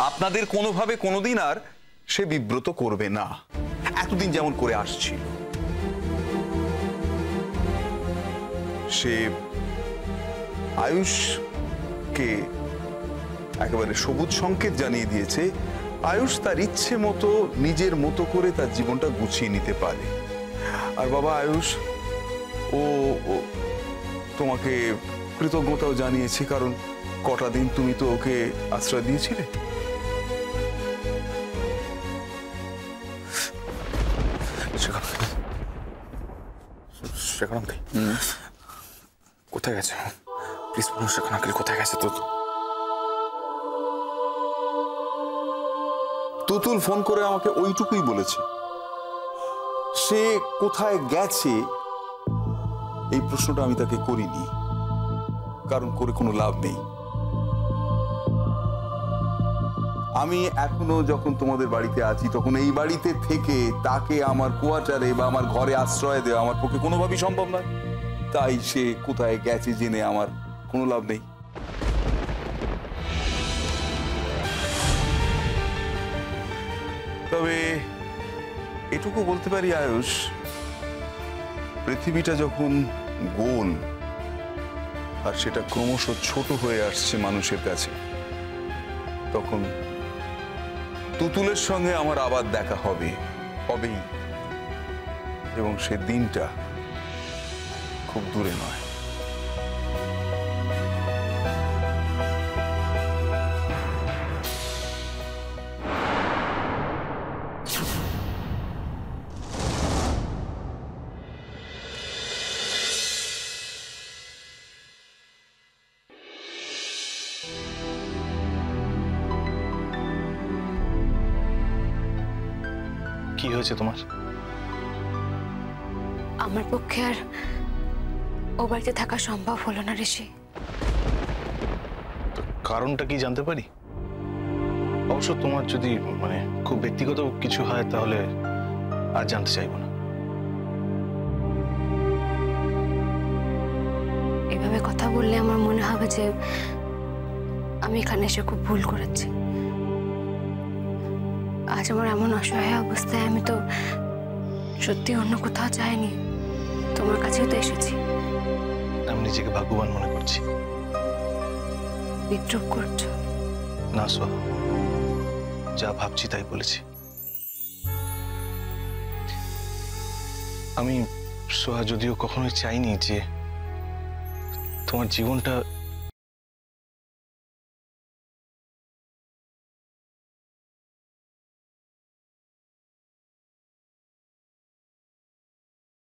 আপনাদের কোনোভাবে কোনোদিন আর সে বিব্রত করবে না, এতদিন যেমন করে আসছিল। সে আয়ুষকে একেবারে সবুজ সংকেত জানিয়ে দিয়েছে আয়ুষ তার ইচ্ছে মতো নিজের মতো করে তার জীবনটা গুছিয়ে নিতে পারে। আর বাবা আয়ুষ ও তোমাকে কৃতজ্ঞতাও জানিয়েছে, কারণ কটা দিন তুমি তো ওকে আশ্রয় দিয়েছিলে। কোথায় গেছে? প্লিজ বলুন শেখান আঙ্কেল কোথায় গেছে? তুতুল ফোন করে আমাকে ওইটুকুই বলেছে। সে কোথায় গেছে এই প্রশ্নটা আমি তাকে করিনি, কারণ করে কোনো লাভ নেই। আমি এখনো যখন তোমাদের বাড়িতে আছি তখন এই বাড়িতে থেকে তাকে আমার কোয়ার্টারে বা আমার ঘরে আশ্রয় দেওয়া আমার পক্ষে কোনোভাবেই সম্ভব নয়। তাই সে কোথায় গেছে জেনে আমার কোনো লাভ নেই। তবে এটুকু বলতে পারি আয়ুষ, পৃথিবীটা যখন গোল আর সেটা ক্রমশ ছোট হয়ে আসছে মানুষের কাছে, তখন তুতুলের সঙ্গে আমার আবার দেখা হবেই, এবং সে দিনটা খুব দূরে নয়। কি হয়েছে তোমার? আমার পক্ষে আর ও বাড়িতে থাকা সম্ভব হলো না ঋষি। কারণটা কি জানতে পারি? অবশ্য তোমার যদি খুব ব্যক্তিগত কিছু হয় তাহলে আর জানতে চাইবো না। এভাবে কথা বললে আমার মনে হবে যে আমি এখানে এসে খুব ভুল করেছি। আজ আমার এমন অসহায় অবস্থায় আমি তো সত্যি অন্য কোথাও যাইনি, তোমার কাছেও তো এসেছি। আমি নিজেকে ভাগ্যবান মনে করছি। বিদ্রুপ করছো না সোহা, যা ভাবছি তাই বলেছি। আমি সোহা যদিও কখনোই চাইনি যে তোমার জীবনটা